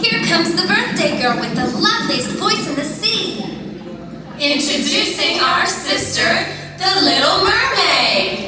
Here comes the birthday girl with the loveliest voice in the sea. Introducing our sister, the Little Mermaid.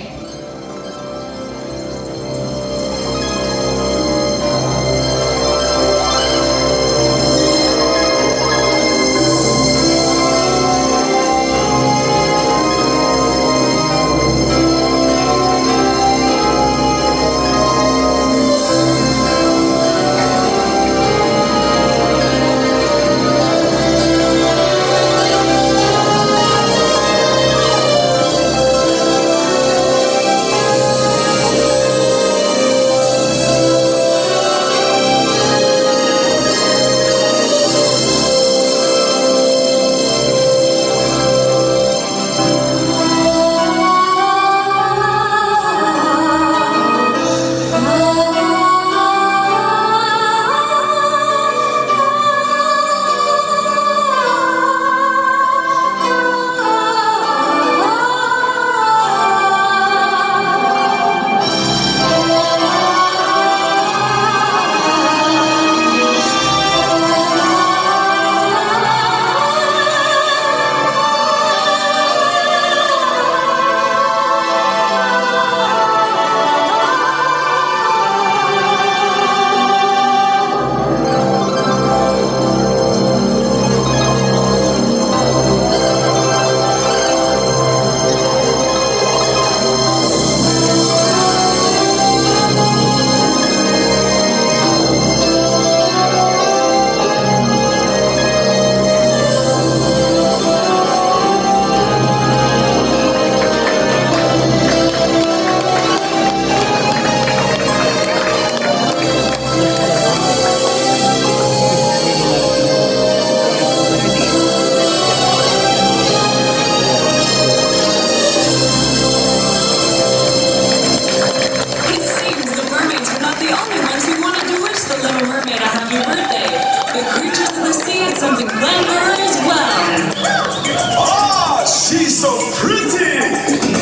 She's so pretty!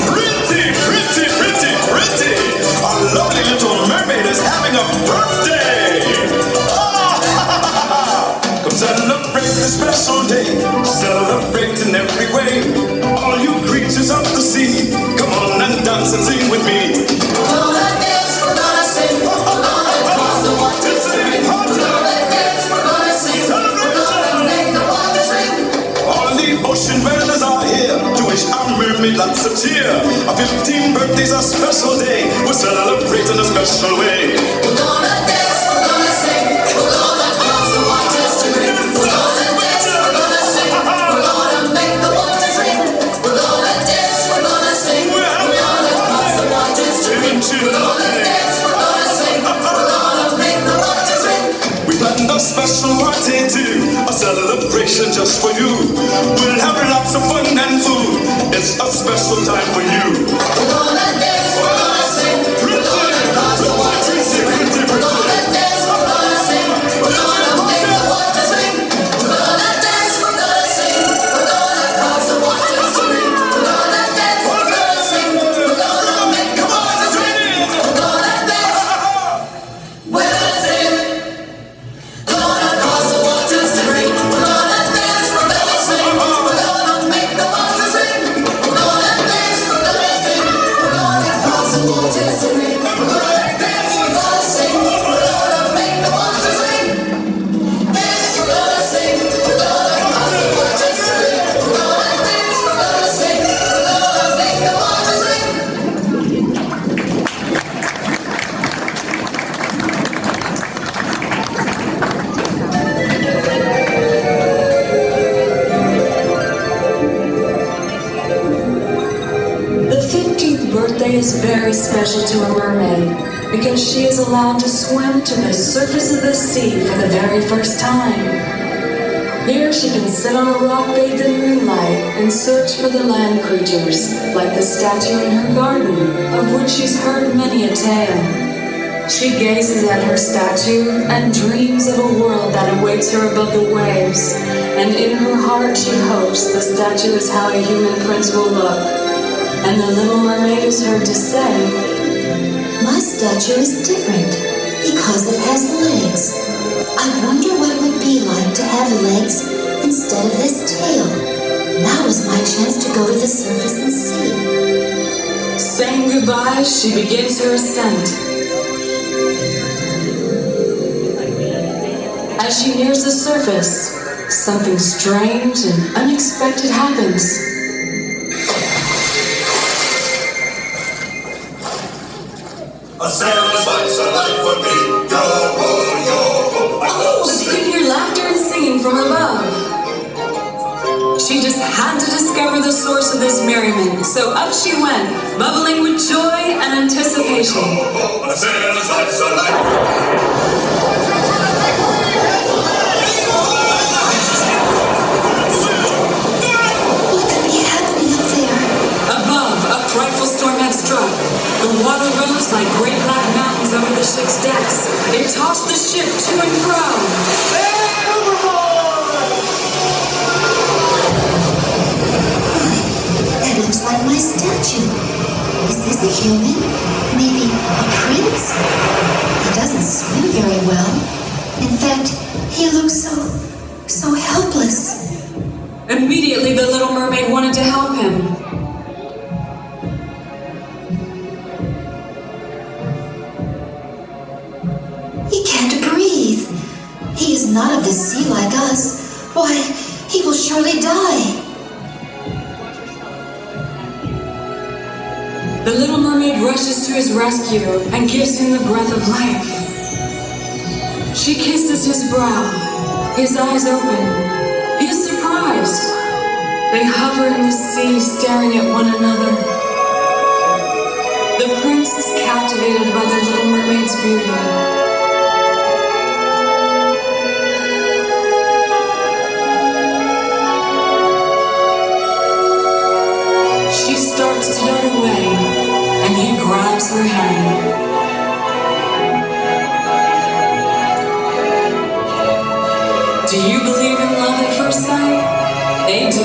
Pretty, pretty, pretty, pretty! Our lovely little mermaid is having a birthday! Ah! Come celebrate this special day. Celebrate in every way. All you creatures of the sea, come on and dance and sing with me. We're gonna dance, we're gonna sing, we're gonna cross the water stream. We're gonna dance, we're gonna sing, we're gonna make the waters ring. All the ocean dwellers are here to wish our mermaid lots of cheer. Our 15th birthday's a special day. We're celebrating a special way. We're gonna dance, we're gonna sing, we're gonna cross the waters stream. We're gonna dance, we're gonna sing, we're gonna make the waters ring. We're gonna dance, we're gonna sing, we're gonna cross the waters stream. We're gonna dance, we're gonna sing, we're gonna make the waters ring. We planned a special party too, a celebration just for you. We'll have lots of fun and food. It's a special time for you. We're gonna dance, we're gonna sing, we're gonna cross the waters stream. We're gonna dance, we're gonna sing, we're gonna make the waters ring. We're gonna dance, we're gonna sing, we're gonna cross the waters stream. We're gonna dance, we're gonna sing, we're gonna make the waters ring. We're gonna dance, we're gonna sing, we're gonna cross the waters stream. We're gonna dance, we're gonna sing, we're gonna make the waters ring. We're gonna dance, we're gonna sing, we're gonna cross the waters stream. We're gonna dance, we're gonna sing, we're gonna make the waters ring. Dance, we're gonna sing, we're gonna cross the waters stream. We're gonna dance, we're gonna sing, we're gonna make the waters ring. The 15th birthday is very special to a mermaid because she is allowed to swim to the surface of the sea for the very first time. Here she can sit on a rock bathed in moonlight and search for the land creatures, like the statue in her garden, of which she's heard many a tale. She gazes at her statue and dreams of a world that awaits her above the waves, and in her heart she hopes the statue is how a human prince will look. And the Little Mermaid is heard to say, My statue is different. Because it has legs. I wonder what it would be like to have legs instead of this tail. Now is my chance to go to the surface and see. Saying goodbye, she begins her ascent. As she nears the surface, something strange and unexpected happens. A sailor's life's a life for me. Yo ho, yo ho. Oh, she could hear laughter and singing from above. She just had to discover the source of this merriment, so up she went, bubbling with joy and anticipation. A sailor's life's a life for me. What could be happening up there? Above, a frightful storm had struck. The water rose like great black mountains over the ship's decks. It tossed the ship to and fro. That looks like my statue. Is this a human? Maybe a prince? He doesn't swim very well. In fact, he looks so helpless. Immediately, the little mermaid wanted to help him. He can't breathe. He is not of the sea like us. Why, he will surely die. The little mermaid rushes to his rescue and gives him the breath of life. She kisses his brow. His eyes open. He is surprised. They hover in the sea, staring at one another. The prince is captivated by the little mermaid's beauty. She starts to dart away, and he grabs her hand. Do you believe in love at first sight? They do.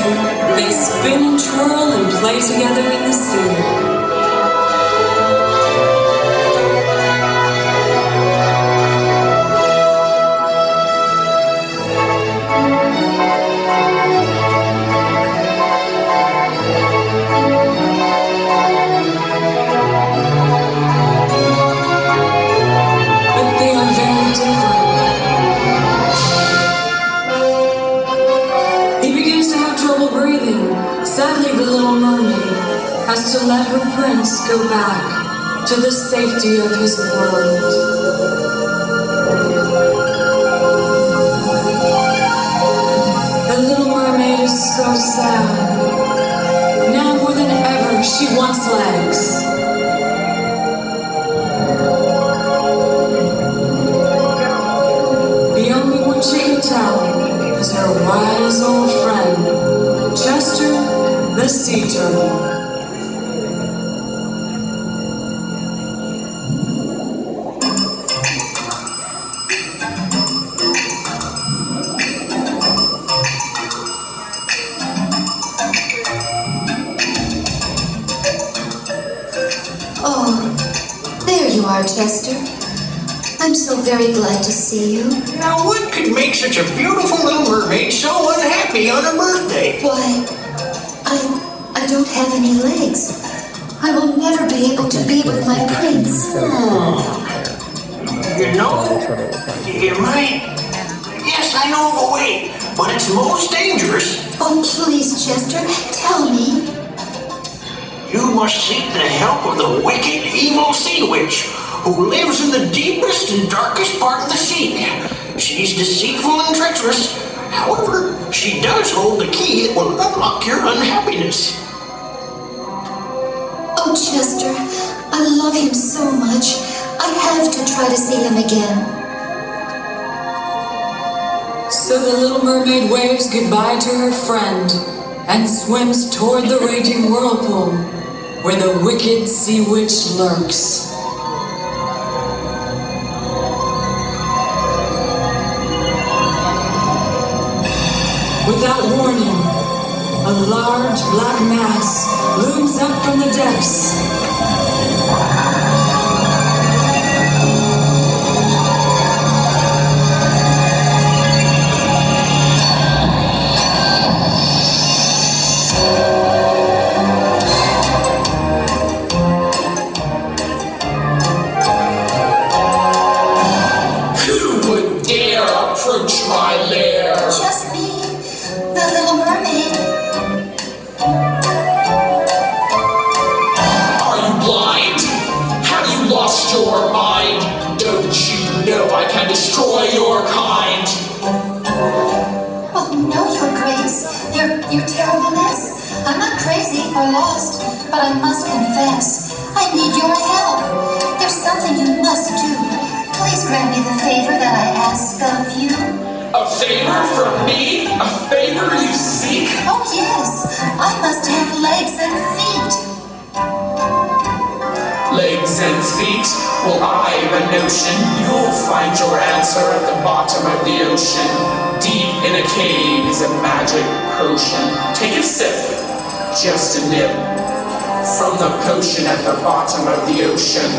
They spin and twirl and play together in the sea. Sadly, the little mermaid has to let her prince go back to the safety of his world. The little mermaid is so sad. Now more than ever, she wants legs. The only one she can tell is her wise old friend, Chester the sea turtle. Oh, there you are, Chester. I'm so very glad to see you. Now, what could make such a beautiful little mermaid so unhappy on her birthday? Why, I don't have any legs. I will never be able to be with my prince. You know, you might... Yes, I know the way, but it's most dangerous. Oh, please, Chester, tell me. You must seek the help of the wicked, evil sea witch, who lives in the deepest and darkest part of the sea. She's deceitful and treacherous. However, she does hold the key that will unlock your unhappiness. Oh, Chester, I love him so much. I have to try to see him again. So the little mermaid waves goodbye to her friend and swims toward the raging whirlpool where the wicked sea witch lurks. Without warning, a large black mass looms up from the depths. your terribleness. I'm not crazy or lost, but I must confess, I need your help. There's something you must do. Please grant me the favor that I ask of you. A favor from me? A favor you seek? Oh yes, I must have legs and feet. Legs and feet? Well, I've a notion you'll find your answer at the bottom of the ocean. Deep in a cave is a magic potion. Take a sip, just a nip, from the potion at the bottom of the ocean,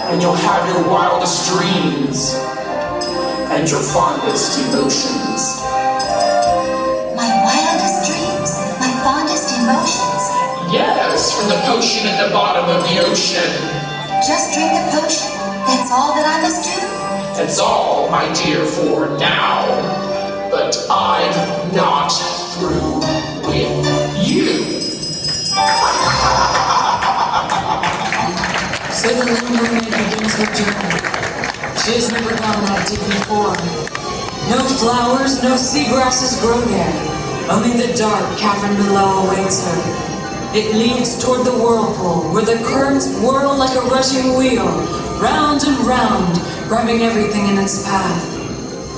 and you'll have your wildest dreams and your fondest emotions. My wildest dreams, my fondest emotions. Yes, from the potion at the bottom of the ocean. Just drink the potion? That's all that I must do? That's all, my dear, for now. But I'm not through with you. So the little mermaid begins her journey. She has never gone that deep before. No flowers, no seagrasses grow there. Only the dark cavern below awaits her. It leads toward the whirlpool, where the currents whirl like a rushing wheel, round and round, grabbing everything in its path.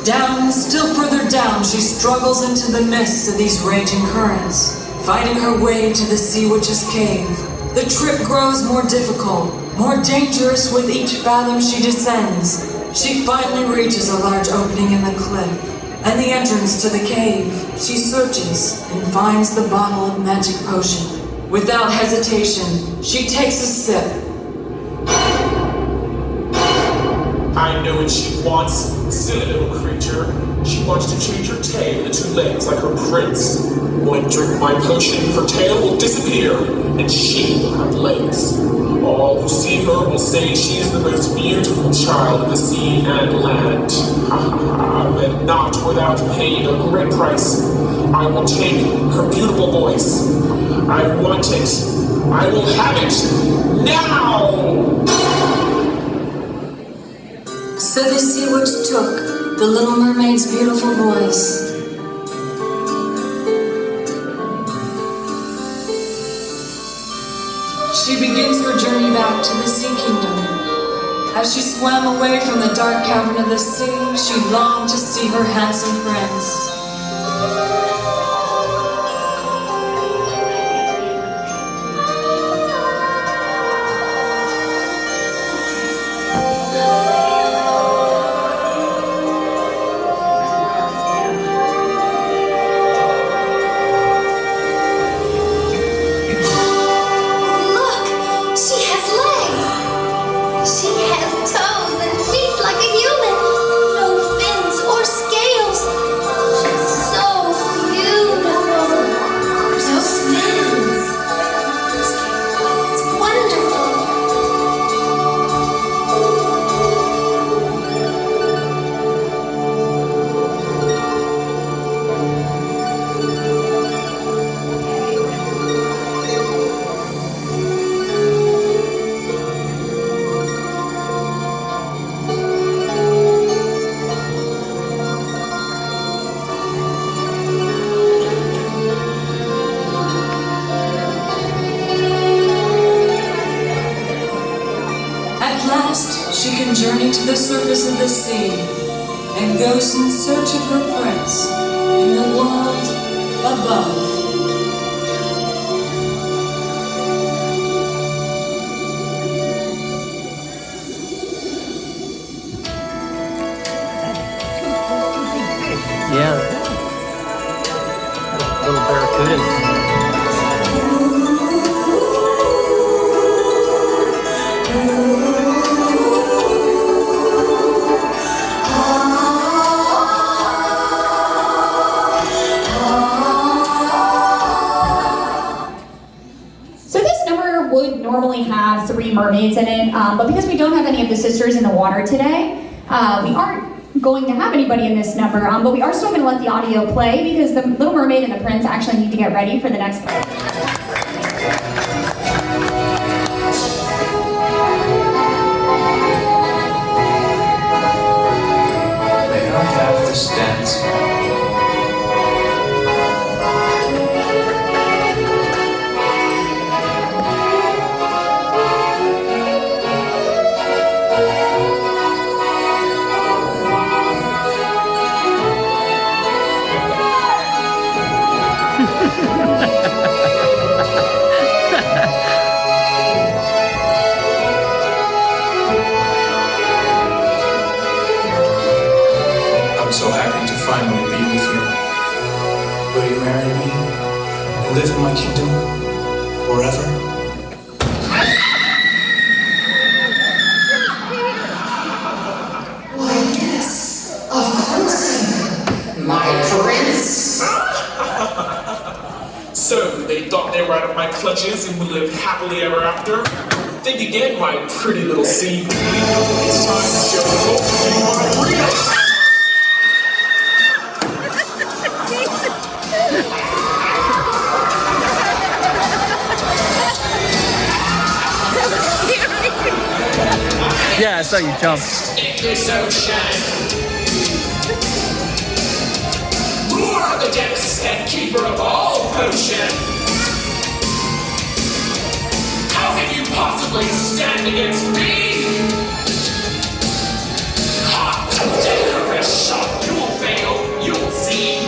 Down, still further down, she struggles into the mists of these raging currents, fighting her way to the Sea Witch's cave. The trip grows more difficult, more dangerous with each fathom she descends. She finally reaches a large opening in the cliff, and the entrance to the cave. She searches and finds the bottle of magic potion. Without hesitation, she takes a sip. I know what she wants, silly little creature. She wants to change her tail into legs like her prince. When I drink my potion, her tail will disappear, and she will have legs. All who see her will say she is the most beautiful child of the sea and land. But not without paying a great price. I will take her beautiful voice. I want it. I will have it now! So the Sea Witch took the little mermaid's beautiful voice. She begins her journey back to the Sea Kingdom. As she swam away from the dark cavern of the sea, she longed to see her handsome prince. She can journey to the surface of the sea and goes in search of her prince in the world above. Yeah. Little barracudas. Would normally have 3 mermaids in it, but because we don't have any of the sisters in the water today, we aren't going to have anybody in this number, but we are still going to let the audio play because the Little Mermaid and the Prince actually need to get ready for the next part. May I have this dance? so happy to finally be with you. Will you marry me and live in my kingdom forever? Why, yes, of course, my prince. So, they thought they were out of my clutches and would live happily ever after? Think again, my pretty little sea. It's time to show the whole thing my real. Yeah, I saw you jump. In this ocean, ruler of the depths and keeper of all potion. How can you possibly stand against me? Ha! Dangerous shot, you'll fail, you'll see.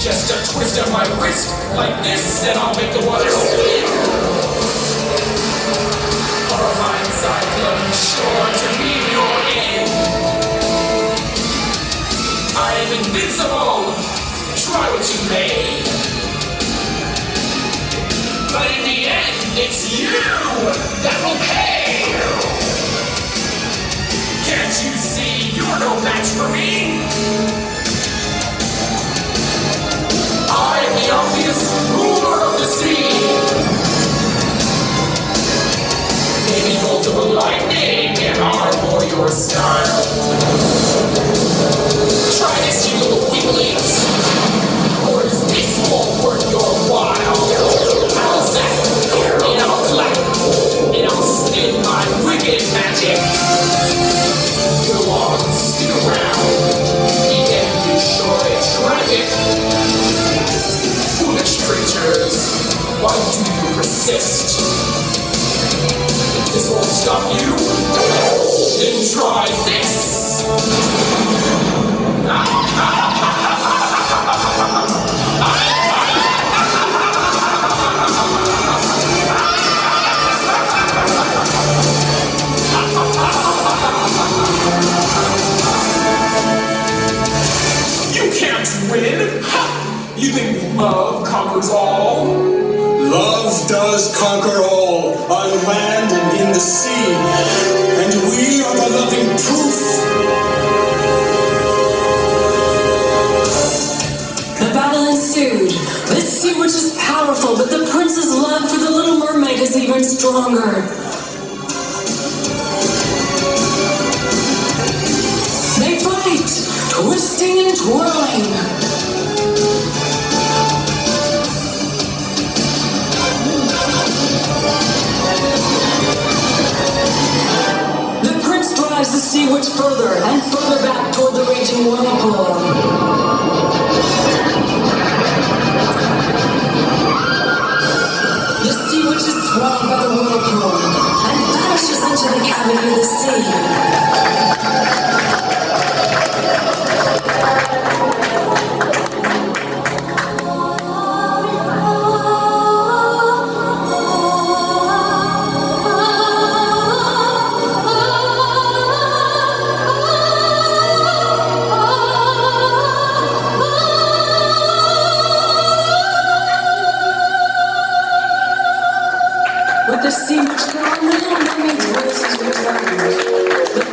Just a twist of my wrist like this, and I'll make the water spin. Horrifying cyclone, sure to be your end. I am invincible, try what you may. But in the end, it's you that will pay. Can't you see you're no match for me? I'm the obvious ruler of the sea. Maybe multiple lightning and armor your style. Try this, you little weaklings. Or is this all worth your while? I'll zap, and I'll clap, and I'll spin my wicked magic. Go on, stick around. The end is sure and tragic. Foolish creatures, why do you persist? This won't stop you. Then try this. You can't win. You think love conquers all? Love does conquer all, on land and in the sea, and we are the loving proof. The battle ensued. The sea witch is powerful, but the prince's love for the little mermaid is even stronger. They fight, twisting and twirling. Drives the sea witch further and further back toward the raging whirlpool. The sea witch is swallowed by the whirlpool and vanishes into the cavity of the sea. With the sea witch gone, the little mermaid's voice is returned. The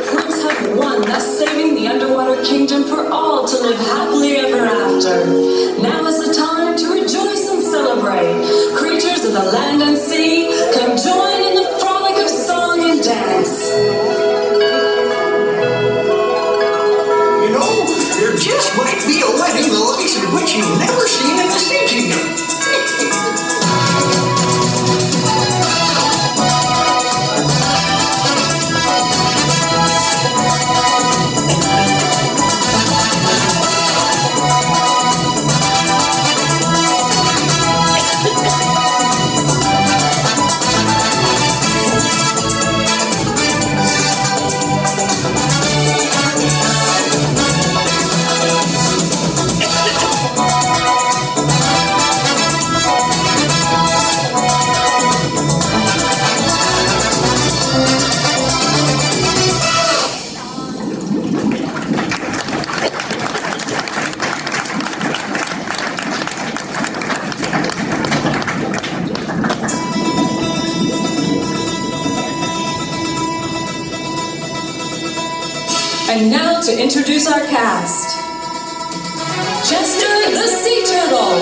And now to introduce our cast. Chester the Sea Turtle.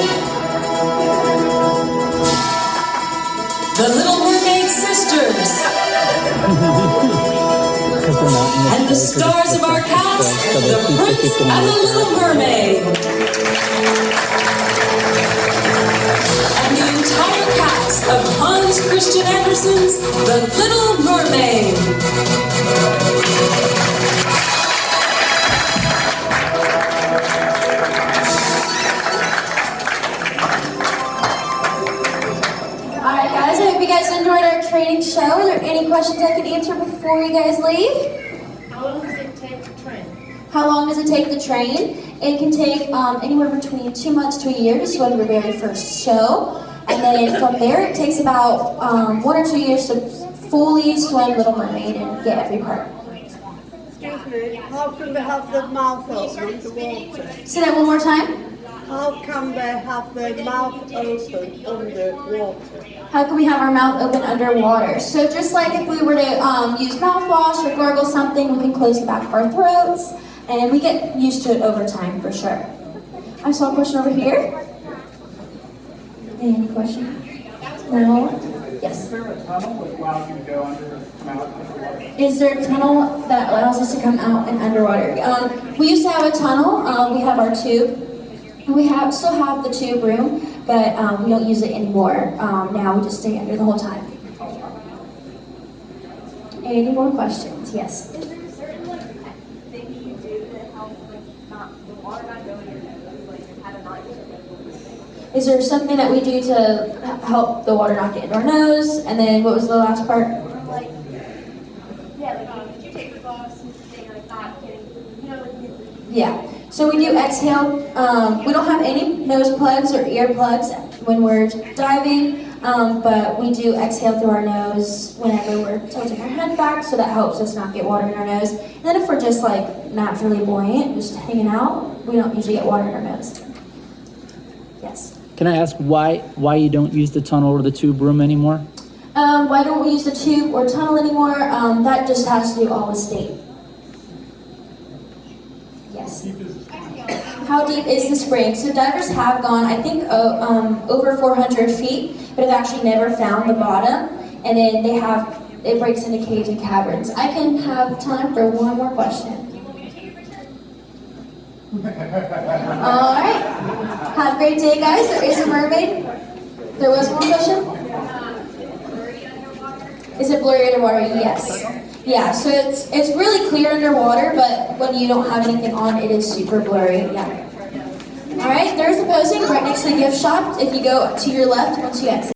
The Little Mermaid Sisters. And the stars of our cast, the Prince and the Little Mermaid. And the entire cast of Hans Christian Andersen's The Little Mermaid. Alright guys, I hope you guys enjoyed our training show. Are there any questions I can answer before you guys leave? How long does it take to train? How long does it take to train? It can take anywhere between 2 months to a year to swim your very first show. And then from there, it takes about 1 or 2 years to fully swim Little Mermaid and get every part. Excuse me, how can they have their mouth open underwater? Say that one more time. How can they have their mouth open underwater? How can we have our mouth open underwater? So just like if we were to use mouthwash or gargle something, we can close the back of our throats, and we get used to it over time for sure. I saw a question over here. Any question? No? Yes. Is there a tunnel that allows you to go underwater? Is there a tunnel that allows us to come out and underwater? We used to have a tunnel. We have our tube. We still have the tube room, but we don't use it anymore. Now we just stay under the whole time. Any more questions? Yes. Is there a certain thing you do to help the water not go in your nose, like how to not use it? Is there something that we do to help the water not get into our nose? And then what was the last part? Did you take the gloves and thing like not getting, Yeah. So we do exhale. We don't have any nose plugs or ear plugs when we're diving, but we do exhale through our nose whenever we're tilting our head back, so that helps us not get water in our nose. And then if we're just like naturally buoyant, just hanging out, we don't usually get water in our nose. Yes. Can I ask why you don't use the tunnel or the tube room anymore? Why don't we use the tube or tunnel anymore? That just has to do all with state. Yes. How deep is the spring? So divers have gone, I think, over 400 feet, but have actually never found the bottom. And then it breaks into caves and caverns. I can have time for one more question. All right. Have a great day, guys. There is a mermaid. There was one question? Is it blurry underwater? Yes. Yeah, so it's really clear underwater, but when you don't have anything on, it is super blurry. Yeah. All right, there's the posing right next to the gift shop. If you go to your left once you exit.